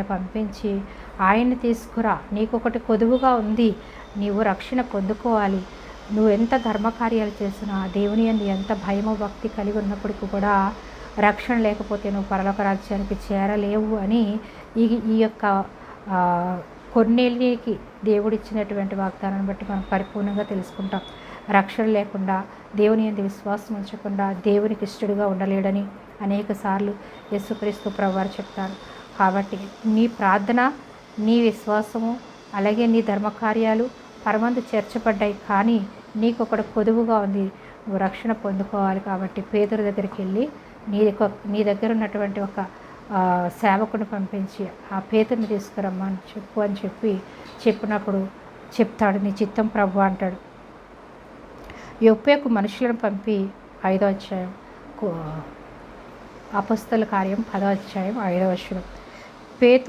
పంపించి ఆయన్ని తీసుకురా, నీకొకటి కొదువుగా ఉంది, నీవు రక్షణ పొందుకోవాలి. నువ్వు ఎంత ధర్మకార్యాలు చేసినా దేవుని యందు ఎంత భయము భక్తి కలిగి ఉన్నప్పటికీ కూడా రక్షణ లేకపోతే నువ్వు పరలోక రాజ్యానికి చేరలేవు అని ఈ ఈ యొక్క కొన్నేళ్ళకి దేవుడిచ్చినటువంటి వాగ్దానాన్ని బట్టి మనం పరిపూర్ణంగా తెలుసుకుంటాం. రక్షణ లేకుండా దేవుని యందు విశ్వాసం ఉంచకుండా దేవునికి ఇష్టడుగా ఉండలేడని అనేక సార్లు యేసుక్రీస్తు ప్రభువారు చెప్తారు. కాబట్టి నీ ప్రార్థన, నీ విశ్వాసము, అలాగే నీ ధర్మకార్యాలు పరమందు చేర్చబడ్డాయి. కానీ నీకు ఒకటి కొదువుగా ఉంది, నువ్వు రక్షణ పొందుకోవాలి. కాబట్టి పేతురు దగ్గరికి వెళ్ళి నీ దగ్గర ఉన్నటువంటి ఒక సేవకుని పంపించి ఆ పేతురుని తీసుకురమ్మని చెప్పు అని చెప్పినప్పుడు చెప్తాడు, నీ చిత్తం ప్రభు అంటాడు. యొప్పేకు మనుషులను పంపి 5వ అధ్యాయం అపొస్తలుల కార్యం 10వ అధ్యాయం 5వ వచనం. పేతురు